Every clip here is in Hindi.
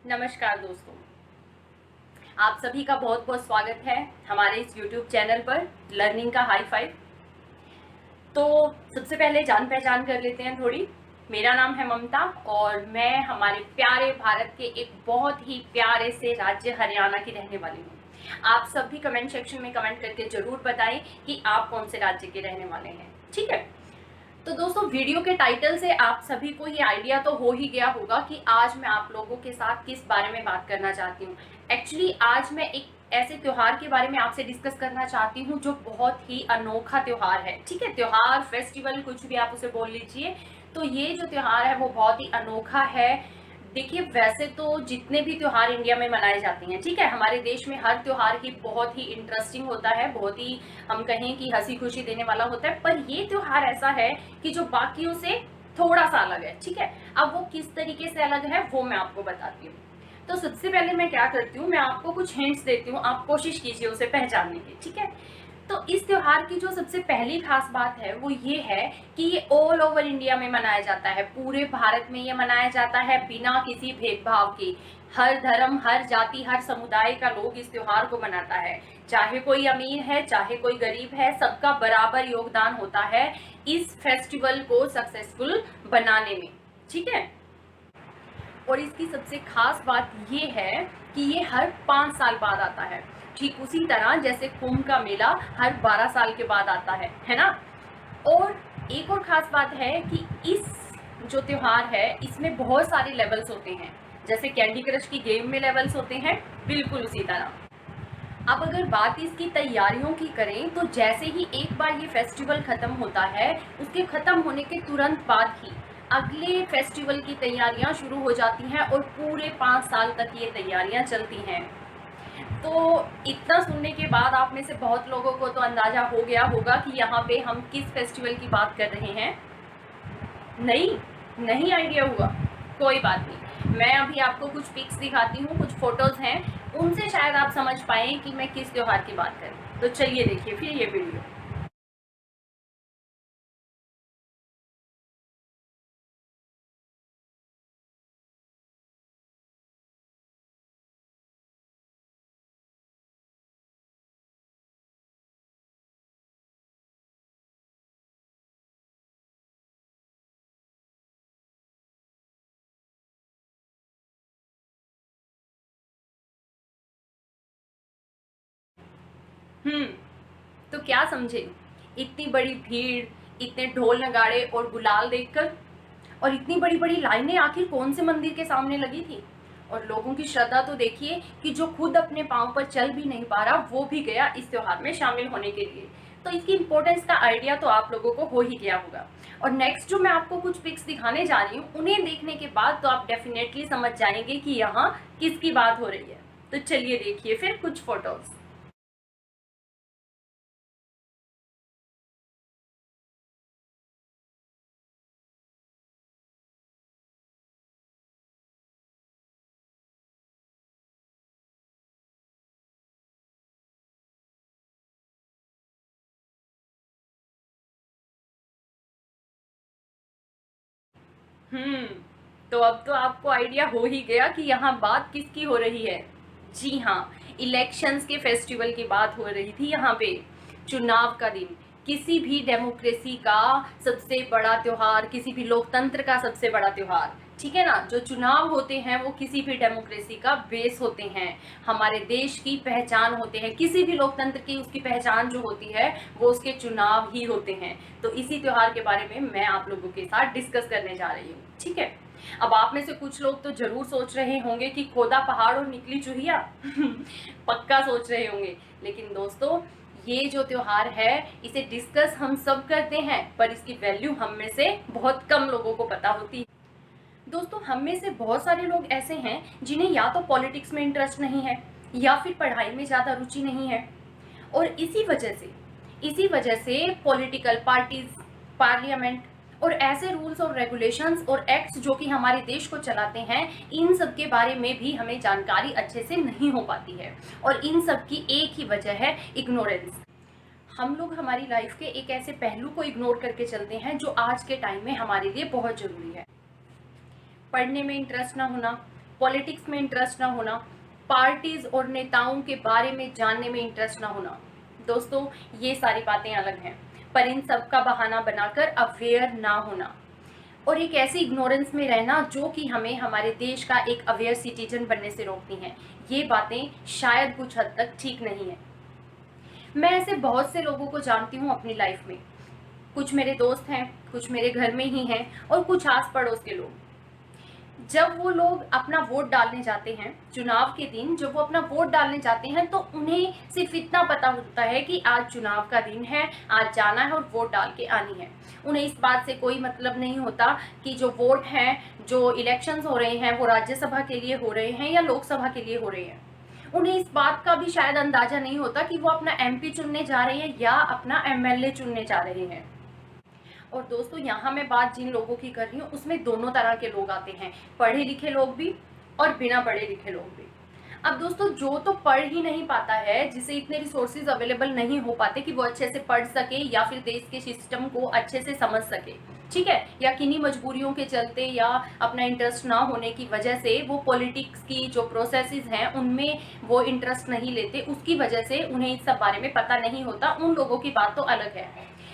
नमस्कार दोस्तों, आप सभी का बहुत बहुत स्वागत है हमारे इस YouTube चैनल पर लर्निंग का हाई फाइव। तो सबसे पहले जान पहचान कर लेते हैं थोड़ी। मेरा नाम है ममता और मैं हमारे प्यारे भारत के एक बहुत ही प्यारे से राज्य हरियाणा की रहने वाली हूँ। आप सभी कमेंट सेक्शन में कमेंट करके ज़रूर बताएं कि आप कौन से राज्य के रहने वाले हैं, ठीक है। तो दोस्तों, वीडियो के टाइटल से आप सभी को ये आइडिया तो हो ही गया होगा कि आज मैं आप लोगों के साथ किस बारे में बात करना चाहती हूँ। एक्चुअली आज मैं एक ऐसे त्योहार के बारे में आपसे डिस्कस करना चाहती हूँ जो बहुत ही अनोखा त्योहार है, ठीक है। त्योहार, फेस्टिवल, कुछ भी आप उसे बोल लीजिए। तो ये जो त्योहार है वो बहुत ही अनोखा है। देखिए, वैसे तो जितने भी त्योहार इंडिया में मनाए जाते हैं, ठीक है, हमारे देश में हर त्योहार ही बहुत ही इंटरेस्टिंग होता है, बहुत ही हम कहें कि हंसी खुशी देने वाला होता है। पर ये त्योहार ऐसा है कि जो बाकियों से थोड़ा सा अलग है, ठीक है। अब वो किस तरीके से अलग है वो मैं आपको बताती हूँ। तो सबसे पहले मैं क्या करती हूँ, मैं आपको कुछ हिंट्स देती हूँ, आप कोशिश कीजिए उसे पहचानने की, ठीक है। तो इस त्योहार की जो सबसे पहली खास बात है वो ये है कि ये ऑल ओवर इंडिया में मनाया जाता है। पूरे भारत में ये मनाया जाता है बिना किसी भेदभाव के। हर धर्म, हर जाति, हर समुदाय का लोग इस त्योहार को मनाता है। चाहे कोई अमीर है, चाहे कोई गरीब है, सबका बराबर योगदान होता है इस फेस्टिवल को सक्सेसफुल बनाने में, ठीक है। और इसकी सबसे खास बात ये है कि ये हर 5 साल बाद आता है, ठीक उसी तरह जैसे कुंभ का मेला हर 12 साल के बाद आता है ना। और एक और ख़ास बात है कि इस जो त्योहार है इसमें बहुत सारे लेवल्स होते हैं। जैसे कैंडी क्रश की गेम में लेवल्स होते हैं, बिल्कुल उसी तरह। अब अगर बात इसकी तैयारियों की करें तो जैसे ही एक बार ये फेस्टिवल ख़त्म होता है, उसके ख़त्म होने के तुरंत बाद ही अगले फेस्टिवल की तैयारियां शुरू हो जाती हैं और पूरे 5 साल तक ये तैयारियां चलती हैं। तो इतना सुनने के बाद आप में से बहुत लोगों को तो अंदाज़ा हो गया होगा कि यहाँ पे हम किस फेस्टिवल की बात कर रहे हैं। नहीं, नहीं आइडिया हुआ? कोई बात नहीं, मैं अभी आपको कुछ पिक्स दिखाती हूँ, कुछ फोटोज़ हैं, उनसे शायद आप समझ पाएँ कि मैं किस त्योहार की बात कर रही हूँ। तो चलिए देखिए फिर ये वीडियो। हम्म, तो क्या समझे? इतनी बड़ी भीड़, इतने ढोल नगाड़े और गुलाल देखकर, और इतनी बड़ी बड़ी लाइनें आखिर कौन से मंदिर के सामने लगी थी। और लोगों की श्रद्धा तो देखिए कि जो खुद अपने पांव पर चल भी नहीं पा रहा वो भी गया इस त्योहार में शामिल होने के लिए। तो इसकी इंपॉर्टेंस का आइडिया तो आप लोगों को हो ही गया होगा। और नेक्स्ट जो मैं आपको कुछ पिक्स दिखाने जा रही हूँ, उन्हें देखने के बाद तो आप डेफिनेटली समझ जाएंगे कि यहाँ किसकी बात हो रही है। तो चलिए देखिए फिर कुछ फोटोज। हम्म, तो अब तो आपको आइडिया हो ही गया कि यहाँ बात किसकी हो रही है। जी हाँ, इलेक्शंस के फेस्टिवल की बात हो रही थी यहाँ पे। चुनाव का दिन किसी भी डेमोक्रेसी का सबसे बड़ा त्योहार, किसी भी लोकतंत्र का सबसे बड़ा त्योहार, ठीक है ना। जो चुनाव होते हैं वो किसी भी डेमोक्रेसी का बेस होते हैं, हमारे देश की पहचान होते हैं। किसी भी लोकतंत्र की उसकी पहचान जो होती है वो उसके चुनाव ही होते हैं। तो इसी त्योहार के बारे में मैं आप लोगों के साथ डिस्कस करने जा रही हूँ, ठीक है। अब आप में से कुछ लोग तो जरूर सोच रहे होंगे कि खोदा पहाड़ और निकली चुहिया पक्का सोच रहे होंगे। लेकिन दोस्तों, ये जो त्योहार है इसे डिस्कस हम सब करते हैं, पर इसकी वैल्यू हम में से बहुत कम लोगों को पता होती है। दोस्तों, हम में से बहुत सारे लोग ऐसे हैं जिन्हें या तो पॉलिटिक्स में इंटरेस्ट नहीं है या फिर पढ़ाई में ज़्यादा रुचि नहीं है। और इसी वजह से पॉलिटिकल पार्टीज, पार्लियामेंट और ऐसे रूल्स और रेगुलेशंस और एक्ट्स जो कि हमारे देश को चलाते हैं, इन सब के बारे में भी हमें जानकारी अच्छे से नहीं हो पाती है। और इन सब की एक ही वजह है, इग्नोरेंस। हम लोग हमारी लाइफ के एक ऐसे पहलू को इग्नोर करके चलते हैं जो आज के टाइम में हमारे लिए बहुत ज़रूरी है। पढ़ने में इंटरेस्ट ना होना, पॉलिटिक्स में इंटरेस्ट ना होना, पार्टीज और नेताओं के बारे में जानने में इंटरेस्ट ना होना, दोस्तों ये सारी बातें अलग हैं, पर इन सब का बहाना बनाकर अवेयर ना होना और एक ऐसी इग्नोरेंस में रहना जो कि हमें हमारे देश का एक अवेयर सिटीजन बनने से रोकती हैं, ये बातें शायद कुछ हद तक ठीक नहीं है। मैं ऐसे बहुत से लोगों को जानती हूँ अपनी लाइफ में, कुछ मेरे दोस्त हैं, कुछ मेरे घर में ही हैं और कुछ आस पड़ोस के लोग। जब वो लोग अपना वोट डालने जाते हैं, चुनाव के दिन जब वो अपना वोट डालने जाते हैं, तो उन्हें सिर्फ इतना पता होता है कि आज चुनाव का दिन है, आज जाना है और वोट डाल के आनी है। उन्हें इस बात से कोई मतलब नहीं होता कि जो वोट हैं, जो इलेक्शंस हो रहे हैं, वो राज्यसभा के लिए हो रहे हैं या लोकसभा के लिए हो रहे हैं। उन्हें इस बात का भी शायद अंदाजा नहीं होता कि वो अपना एमपी चुनने जा रहे हैं या अपना एमएलए चुनने जा रहे हैं। और दोस्तों यहाँ मैं बात जिन लोगों की कर रही हूँ उसमें दोनों तरह के लोग आते हैं, पढ़े लिखे लोग भी और बिना पढ़े लिखे लोग भी। अब दोस्तों जो तो पढ़ ही नहीं पाता है, जिसे इतने रिसोर्सेज अवेलेबल नहीं हो पाते कि वो अच्छे से पढ़ सके या फिर देश के सिस्टम को अच्छे से समझ सके, ठीक है, या किन्हीं मजबूरियों के चलते या अपना इंटरेस्ट ना होने की वजह से वो पॉलिटिक्स की जो प्रोसेसेस हैं उनमें वो इंटरेस्ट नहीं लेते, उसकी वजह से उन्हें इस सब बारे में पता नहीं होता, उन लोगों की बात तो अलग है।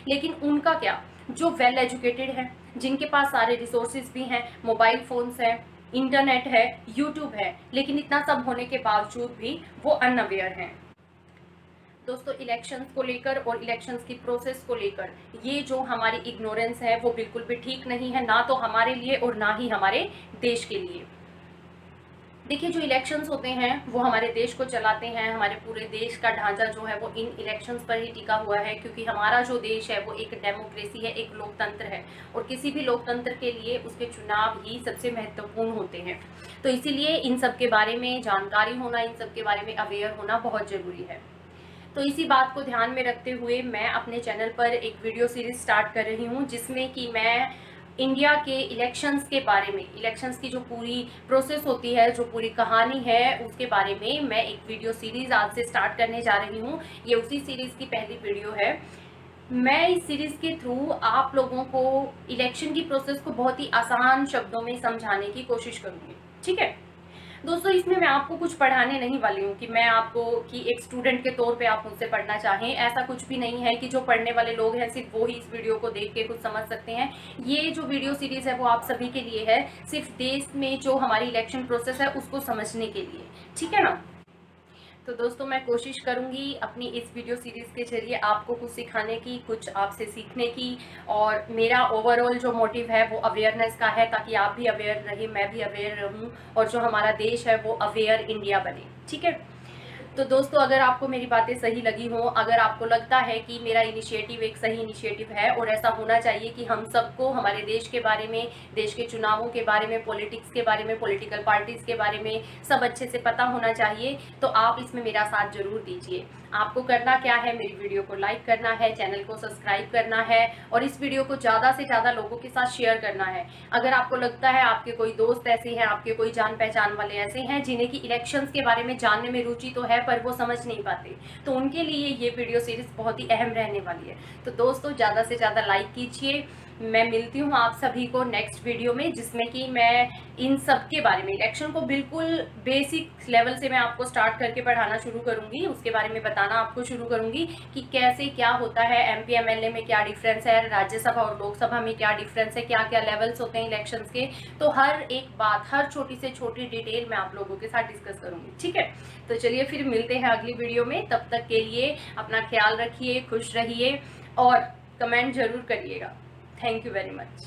लेकिन उनका क्या, जो वेल एजुकेटेड है, जिनके पास सारे रिसोर्सेज भी हैं, मोबाइल फोन्स हैं, इंटरनेट है, यूट्यूब है, लेकिन इतना सब होने के बावजूद भी वो अनअवेयर हैं। दोस्तों इलेक्शंस को लेकर और इलेक्शंस की प्रोसेस को लेकर ये जो हमारी इग्नोरेंस है वो बिल्कुल भी ठीक नहीं है, ना तो हमारे लिए और ना ही हमारे देश के लिए। देखिए जो इलेक्शंस होते हैं वो हमारे देश को चलाते हैं, हमारे पूरे देश का ढांचा जो है वो इन इलेक्शंस पर ही टिका हुआ है, क्योंकि हमारा जो देश है वो एक डेमोक्रेसी है, एक लोकतंत्र है और किसी भी लोकतंत्र के लिए उसके चुनाव ही सबसे महत्वपूर्ण होते हैं। तो इसीलिए इन सब के बारे में जानकारी होना, इन सब के बारे में अवेयर होना बहुत ज़रूरी है। तो इसी बात को ध्यान में रखते हुए मैं अपने चैनल पर एक वीडियो सीरीज स्टार्ट कर रही हूँ, जिसमें कि मैं इंडिया के इलेक्शंस के बारे में, इलेक्शंस की जो पूरी प्रोसेस होती है, जो पूरी कहानी है, उसके बारे में मैं एक वीडियो सीरीज आज से स्टार्ट करने जा रही हूँ। ये उसी सीरीज की पहली वीडियो है। मैं इस सीरीज के थ्रू आप लोगों को इलेक्शन की प्रोसेस को बहुत ही आसान शब्दों में समझाने की कोशिश करूँगी, ठीक है दोस्तों। इसमें मैं आपको कुछ पढ़ाने नहीं वाली हूँ कि मैं आपको कि एक स्टूडेंट के तौर पे आप मुझसे पढ़ना चाहें, ऐसा कुछ भी नहीं है कि जो पढ़ने वाले लोग हैं सिर्फ वो ही इस वीडियो को देख के कुछ समझ सकते हैं। ये जो वीडियो सीरीज है वो आप सभी के लिए है, सिर्फ देश में जो हमारी इलेक्शन प्रोसेस है उसको समझने के लिए, ठीक है ना। तो दोस्तों मैं कोशिश करूंगी अपनी इस वीडियो सीरीज़ के जरिए आपको कुछ सिखाने की, कुछ आपसे सीखने की, और मेरा ओवरऑल जो मोटिव है वो अवेयरनेस का है, ताकि आप भी अवेयर रहे, मैं भी अवेयर रहूं और जो हमारा देश है वो अवेयर इंडिया बने, ठीक है। तो दोस्तों अगर आपको मेरी बातें सही लगी हों, अगर आपको लगता है कि मेरा इनिशिएटिव एक सही इनिशिएटिव है और ऐसा होना चाहिए कि हम सबको हमारे देश के बारे में, देश के चुनावों के बारे में, पॉलिटिक्स के बारे में, पॉलिटिकल पार्टीज़ के बारे में सब अच्छे से पता होना चाहिए, तो आप इसमें मेरा साथ जरूर दीजिए। आपको करना क्या है, मेरी वीडियो को लाइक करना है, चैनल को सब्सक्राइब करना है और इस वीडियो को ज़्यादा से ज़्यादा लोगों के साथ शेयर करना है। अगर आपको लगता है आपके कोई दोस्त ऐसे हैं, आपके कोई जान पहचान वाले ऐसे हैं जिन्हें कि इलेक्शंस के बारे में जानने में रुचि तो है पर वो समझ नहीं पाते, तो उनके लिए ये वीडियो सीरीज बहुत ही अहम रहने वाली है। तो दोस्तों ज़्यादा से ज़्यादा लाइक कीजिए। मैं मिलती हूँ आप सभी को नेक्स्ट वीडियो में, जिसमें कि मैं इन सब के बारे में, इलेक्शन को बिल्कुल बेसिक लेवल से मैं आपको स्टार्ट करके पढ़ाना शुरू करूँगी, उसके बारे में बताना आपको शुरू करूँगी कि कैसे क्या होता है, एमपी एमएलए में क्या डिफरेंस है, राज्यसभा और लोकसभा में क्या डिफरेंस है, क्या क्या लेवल्स होते हैं इलेक्शंस के। तो हर एक बात, हर छोटी से छोटी डिटेल मैं आप लोगों के साथ डिस्कस करूँगी, ठीक है। तो चलिए फिर मिलते हैं अगली वीडियो में, तब तक के लिए अपना ख्याल रखिए, खुश रहिए और कमेंट जरूर करिएगा। Thank you very much.